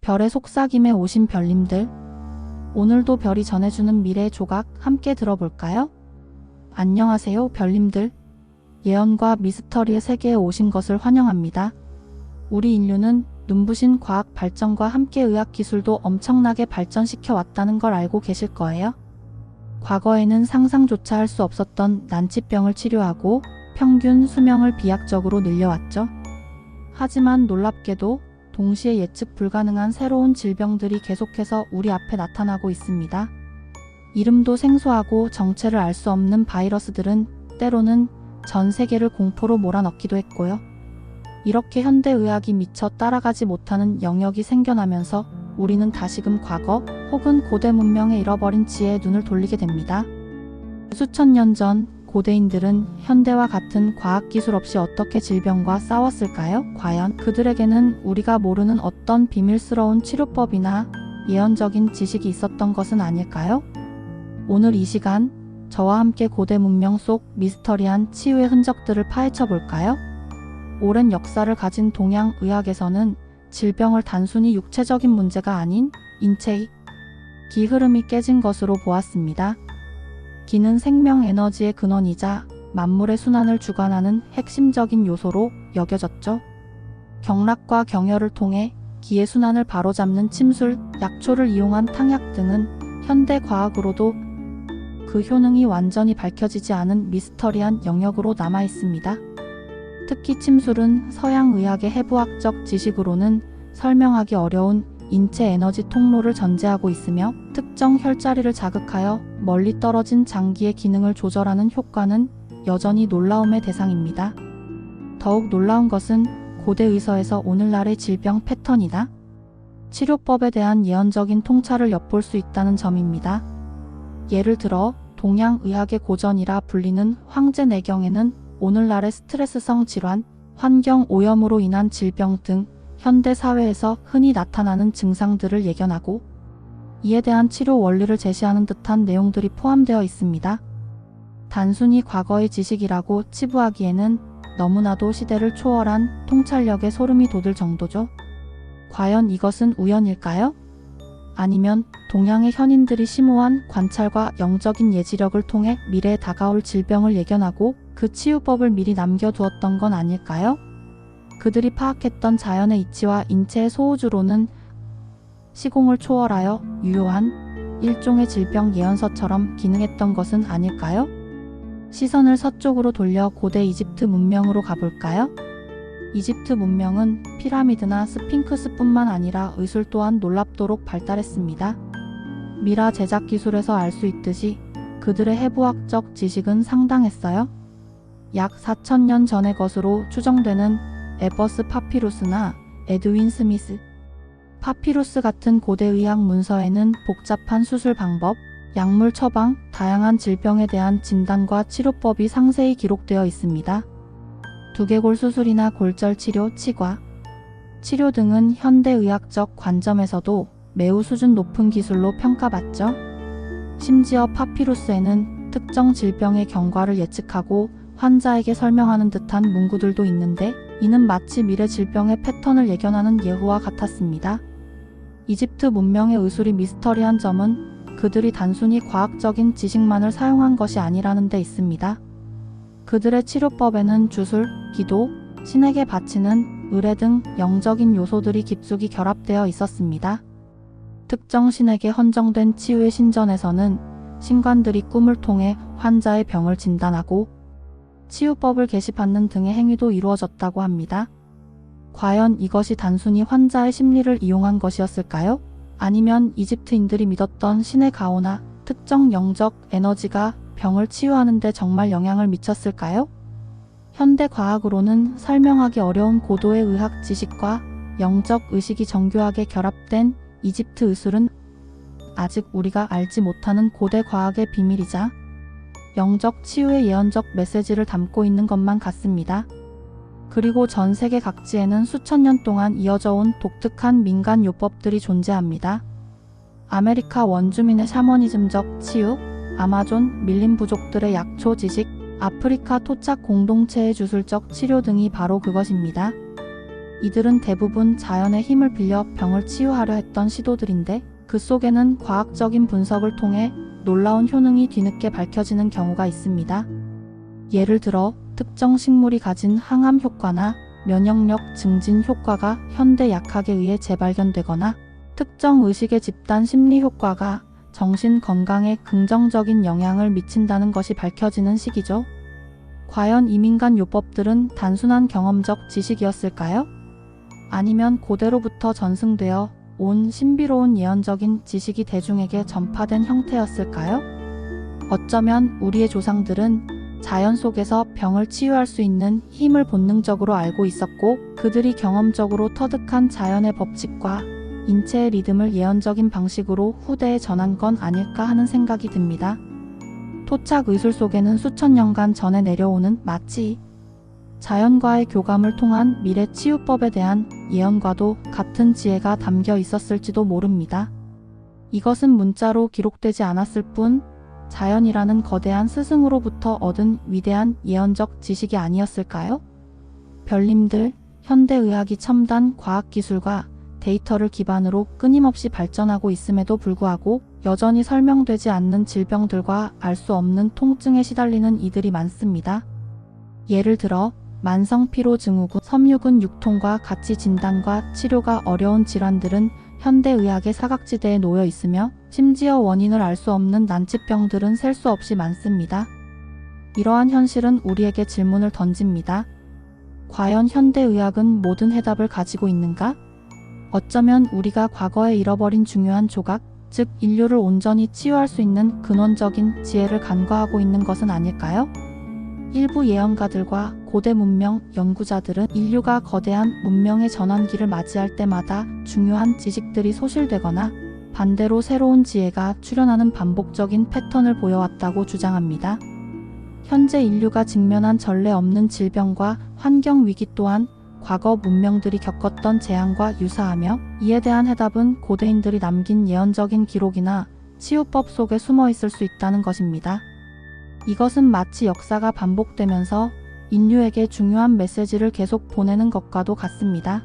별의 속삭임에 오신 별님들, 오늘도 별이 전해주는 미래의 조각 함께 들어볼까요? 안녕하세요, 별님들. 예언과 미스터리의 세계에 오신 것을 환영합니다. 우리 인류는 눈부신 과학 발전과 함께 의학 기술도 엄청나게 발전시켜 왔다는 걸 알고 계실 거예요. 과거에는 상상조차 할 수 없었던 난치병을 치료하고 평균 수명을 비약적으로 늘려왔죠. 하지만 놀랍게도 동시에 예측 불가능한 새로운 질병들이 계속해서 우리 앞에 나타나고 있습니다. 이름도 생소하고 정체를 알 수 없는 바이러스들은 때로는 전 세계를 공포로 몰아넣기도 했고요. 이렇게 현대의학이 미처 따라가지 못하는 영역이 생겨나면서 우리는 다시금 과거 혹은 고대 문명에 잃어버린 지혜에 눈을 돌리게 됩니다. 수천 년 전 고대인들은 현대와 같은 과학기술 없이 어떻게 질병과 싸웠을까요? 과연 그들에게는 우리가 모르는 어떤 비밀스러운 치료법이나 예언적인 지식이 있었던 것은 아닐까요? 오늘 이 시간 저와 함께 고대 문명 속 미스터리한 치유의 흔적들을 파헤쳐 볼까요? 오랜 역사를 가진 동양 의학에서는 질병을 단순히 육체적인 문제가 아닌 인체의 기 흐름이 깨진 것으로 보았습니다. 기는 생명 에너지의 근원이자 만물의 순환을 주관하는 핵심적인 요소로 여겨졌죠. 경락과 경혈을 통해 기의 순환을 바로잡는 침술, 약초를 이용한 탕약 등은 현대 과학으로도 그 효능이 완전히 밝혀지지 않은 미스터리한 영역으로 남아 있습니다. 특히 침술은 서양 의학의 해부학적 지식으로는 설명하기 어려운 인체 에너지 통로를 전제하고 있으며 특정 혈자리를 자극하여 멀리 떨어진 장기의 기능을 조절하는 효과는 여전히 놀라움의 대상입니다. 더욱 놀라운 것은 고대 의서에서 오늘날의 질병 패턴이나 치료법에 대한 예언적인 통찰을 엿볼 수 있다는 점입니다. 예를 들어 동양 의학의 고전이라 불리는 황제내경에는 오늘날의 스트레스성 질환, 환경 오염으로 인한 질병 등 현대 사회에서 흔히 나타나는 증상들을 예견하고 이에 대한 치료 원리를 제시하는 듯한 내용들이 포함되어 있습니다. 단순히 과거의 지식이라고 치부하기에는 너무나도 시대를 초월한 통찰력에 소름이 돋을 정도죠. 과연 이것은 우연일까요? 아니면 동양의 현인들이 심오한 관찰과 영적인 예지력을 통해 미래에 다가올 질병을 예견하고 그 치유법을 미리 남겨두었던 건 아닐까요? 그들이 파악했던 자연의 이치와 인체의 소우주로는 시공을 초월하여 유효한 일종의 질병 예언서처럼 기능했던 것은 아닐까요? 시선을 서쪽으로 돌려 고대 이집트 문명으로 가볼까요? 이집트 문명은 피라미드나 스핑크스뿐만 아니라 의술 또한 놀랍도록 발달했습니다. 미라 제작 기술에서 알 수 있듯이 그들의 해부학적 지식은 상당했어요. 약 4000년 전의 것으로 추정되는 에버스 파피루스나 에드윈 스미스 파피루스 같은 고대 의학 문서에는 복잡한 수술 방법, 약물 처방, 다양한 질병에 대한 진단과 치료법이 상세히 기록되어 있습니다. 두개골 수술이나 골절 치료, 치과 치료 등은 현대의학적 관점에서도 매우 수준 높은 기술로 평가받죠. 심지어 파피루스에는 특정 질병의 경과를 예측하고 환자에게 설명하는 듯한 문구들도 있는데 이는 마치 미래 질병의 패턴을 예견하는 예후와 같았습니다. 이집트 문명의 의술이 미스터리한 점은 그들이 단순히 과학적인 지식만을 사용한 것이 아니라는 데 있습니다. 그들의 치료법에는 주술, 기도, 신에게 바치는 의례 등 영적인 요소들이 깊숙이 결합되어 있었습니다. 특정 신에게 헌정된 치유의 신전에서는 신관들이 꿈을 통해 환자의 병을 진단하고 치유법을 게시받는 등의 행위도 이루어졌다고 합니다. 과연 이것이 단순히 환자의 심리를 이용한 것이었을까요? 아니면 이집트인들이 믿었던 신의 가호나 특정 영적 에너지가 병을 치유하는 데 정말 영향을 미쳤을까요? 현대 과학으로는 설명하기 어려운 고도의 의학 지식과 영적 의식이 정교하게 결합된 이집트 의술은 아직 우리가 알지 못하는 고대 과학의 비밀이자 영적 치유의 예언적 메시지를 담고 있는 것만 같습니다. 그리고 전 세계 각지에는 수천 년 동안 이어져 온 독특한 민간 요법들이 존재합니다. 아메리카 원주민의 샤머니즘적 치유, 아마존 밀림 부족들의 약초 지식, 아프리카 토착 공동체의 주술적 치료 등이 바로 그것입니다. 이들은 대부분 자연의 힘을 빌려 병을 치유하려 했던 시도들인데 그 속에는 과학적인 분석을 통해 놀라운 효능이 뒤늦게 밝혀지는 경우가 있습니다. 예를 들어 특정 식물이 가진 항암 효과나 면역력 증진 효과가 현대 약학에 의해 재발견되거나 특정 의식의 집단 심리 효과가 정신 건강에 긍정적인 영향을 미친다는 것이 밝혀지는 시기죠. 과연 이 민간 요법들은 단순한 경험적 지식이었을까요? 아니면 고대로부터 전승되어 온 신비로운 예언적인 지식이 대중에게 전파된 형태였을까요? 어쩌면 우리의 조상들은 자연 속에서 병을 치유할 수 있는 힘을 본능적으로 알고 있었고 그들이 경험적으로 터득한 자연의 법칙과 인체의 리듬을 예언적인 방식으로 후대에 전한 건 아닐까 하는 생각이 듭니다. 토착 의술 속에는 수천 년간 전해 내려오는 마치 자연과의 교감을 통한 미래 치유법에 대한 예언과도 같은 지혜가 담겨 있었을지도 모릅니다. 이것은 문자로 기록되지 않았을 뿐 자연이라는 거대한 스승으로부터 얻은 위대한 예언적 지식이 아니었을까요? 별님들, 현대의학이 첨단 과학기술과 데이터를 기반으로 끊임없이 발전하고 있음에도 불구하고 여전히 설명되지 않는 질병들과 알 수 없는 통증에 시달리는 이들이 많습니다. 예를 들어 만성 피로 증후군, 섬유근 육통과 같이 진단과 치료가 어려운 질환들은 현대의학의 사각지대에 놓여 있으며 심지어 원인을 알 수 없는 난치병들은 셀 수 없이 많습니다. 이러한 현실은 우리에게 질문을 던집니다. 과연 현대의학은 모든 해답을 가지고 있는가? 어쩌면 우리가 과거에 잃어버린 중요한 조각, 즉 인류를 온전히 치유할 수 있는 근원적인 지혜를 간과하고 있는 것은 아닐까요? 일부 예언가들과 고대 문명 연구자들은 인류가 거대한 문명의 전환기를 맞이할 때마다 중요한 지식들이 소실되거나 반대로 새로운 지혜가 출현하는 반복적인 패턴을 보여왔다고 주장합니다. 현재 인류가 직면한 전례 없는 질병과 환경 위기 또한 과거 문명들이 겪었던 재앙과 유사하며 이에 대한 해답은 고대인들이 남긴 예언적인 기록이나 치유법 속에 숨어 있을 수 있다는 것입니다. 이것은 마치 역사가 반복되면서 인류에게 중요한 메시지를 계속 보내는 것과도 같습니다.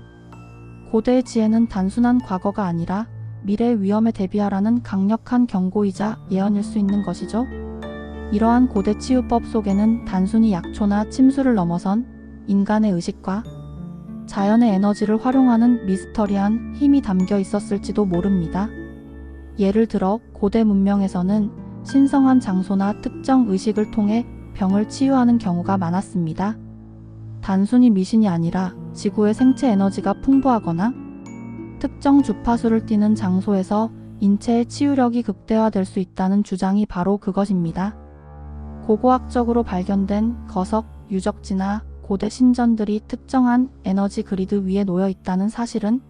고대의 지혜는 단순한 과거가 아니라 미래의 위험에 대비하라는 강력한 경고이자 예언일 수 있는 것이죠. 이러한 고대 치유법 속에는 단순히 약초나 침수를 넘어선 인간의 의식과 자연의 에너지를 활용하는 미스터리한 힘이 담겨 있었을지도 모릅니다. 예를 들어 고대 문명에서는 신성한 장소나 특정 의식을 통해 병을 치유하는 경우가 많았습니다. 단순히 미신이 아니라 지구의 생체 에너지가 풍부하거나 특정 주파수를 띠는 장소에서 인체의 치유력이 극대화될 수 있다는 주장이 바로 그것입니다. 고고학적으로 발견된 거석, 유적지나 고대 신전들이 특정한 에너지 그리드 위에 놓여 있다는 사실은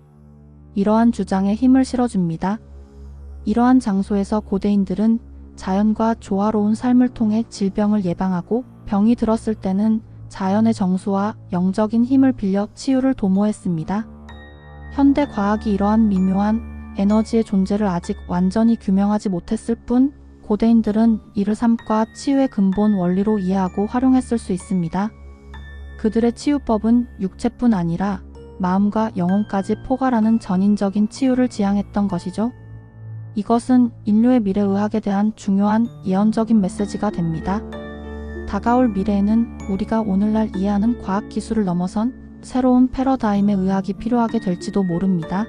이러한 주장에 힘을 실어줍니다. 이러한 장소에서 고대인들은 자연과 조화로운 삶을 통해 질병을 예방하고 병이 들었을 때는 자연의 정수와 영적인 힘을 빌려 치유를 도모했습니다. 현대 과학이 이러한 미묘한 에너지의 존재를 아직 완전히 규명하지 못했을 뿐 고대인들은 이를 삶과 치유의 근본 원리로 이해하고 활용했을 수 있습니다. 그들의 치유법은 육체뿐 아니라 마음과 영혼까지 포괄하는 전인적인 치유를 지향했던 것이죠. 이것은 인류의 미래의학에 대한 중요한 예언적인 메시지가 됩니다. 다가올 미래에는 우리가 오늘날 이해하는 과학기술을 넘어선 새로운 패러다임의 의학이 필요하게 될지도 모릅니다.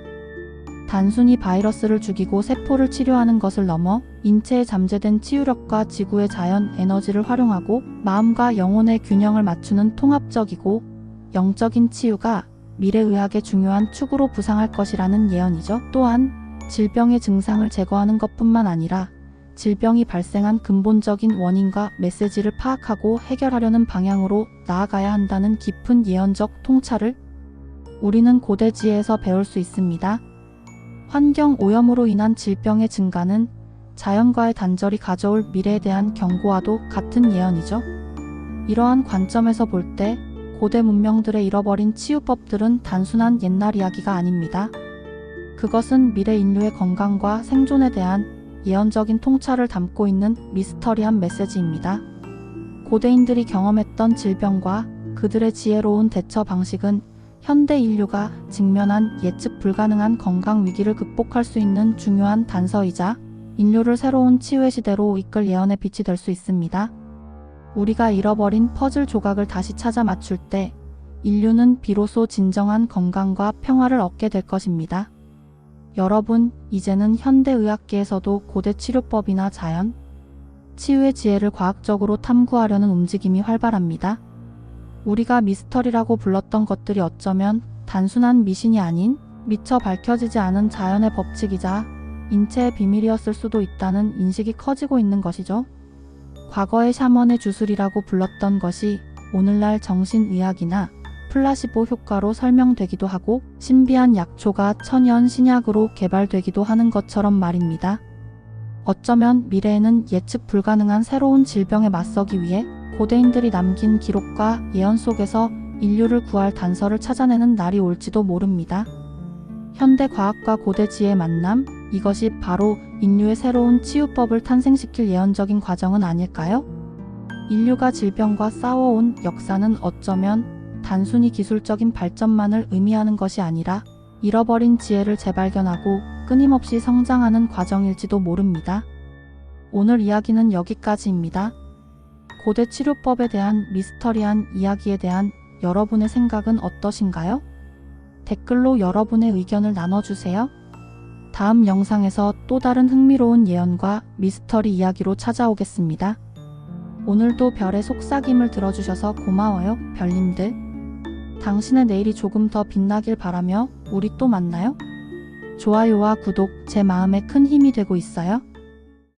단순히 바이러스를 죽이고 세포를 치료하는 것을 넘어 인체에 잠재된 치유력과 지구의 자연 에너지를 활용하고 마음과 영혼의 균형을 맞추는 통합적이고 영적인 치유가 미래의학의 중요한 축으로 부상할 것이라는 예언이죠. 또한 질병의 증상을 제거하는 것뿐만 아니라 질병이 발생한 근본적인 원인과 메시지를 파악하고 해결하려는 방향으로 나아가야 한다는 깊은 예언적 통찰을 우리는 고대 지혜에서 배울 수 있습니다. 환경 오염으로 인한 질병의 증가는 자연과의 단절이 가져올 미래에 대한 경고와도 같은 예언이죠. 이러한 관점에서 볼 때 고대 문명들의 잃어버린 치유법들은 단순한 옛날 이야기가 아닙니다. 그것은 미래 인류의 건강과 생존에 대한 예언적인 통찰을 담고 있는 미스터리한 메시지입니다. 고대인들이 경험했던 질병과 그들의 지혜로운 대처 방식은 현대 인류가 직면한 예측 불가능한 건강 위기를 극복할 수 있는 중요한 단서이자 인류를 새로운 치유의 시대로 이끌 예언의 빛이 될 수 있습니다. 우리가 잃어버린 퍼즐 조각을 다시 찾아 맞출 때 인류는 비로소 진정한 건강과 평화를 얻게 될 것입니다. 여러분, 이제는 현대의학계에서도 고대 치료법이나 자연, 치유의 지혜를 과학적으로 탐구하려는 움직임이 활발합니다. 우리가 미스터리라고 불렀던 것들이 어쩌면 단순한 미신이 아닌 미처 밝혀지지 않은 자연의 법칙이자 인체의 비밀이었을 수도 있다는 인식이 커지고 있는 것이죠. 과거의 샤먼의 주술이라고 불렀던 것이 오늘날 정신의학이나 플라시보 효과로 설명되기도 하고 신비한 약초가 천연 신약으로 개발되기도 하는 것처럼 말입니다. 어쩌면 미래에는 예측 불가능한 새로운 질병에 맞서기 위해 고대인들이 남긴 기록과 예언 속에서 인류를 구할 단서를 찾아내는 날이 올지도 모릅니다. 현대 과학과 고대 지혜의 만남, 이것이 바로 인류의 새로운 치유법을 탄생시킬 예언적인 과정은 아닐까요? 인류가 질병과 싸워온 역사는 어쩌면 단순히 기술적인 발전만을 의미하는 것이 아니라 잃어버린 지혜를 재발견하고 끊임없이 성장하는 과정일지도 모릅니다. 오늘 이야기는 여기까지입니다. 고대 치료법에 대한 미스터리한 이야기에 대한 여러분의 생각은 어떠신가요? 댓글로 여러분의 의견을 나눠주세요. 다음 영상에서 또 다른 흥미로운 예언과 미스터리 이야기로 찾아오겠습니다. 오늘도 별의 속삭임을 들어주셔서 고마워요, 별님들. 당신의 내일이 조금 더 빛나길 바라며 우리 또 만나요. 좋아요와 구독, 제 마음에 큰 힘이 되고 있어요.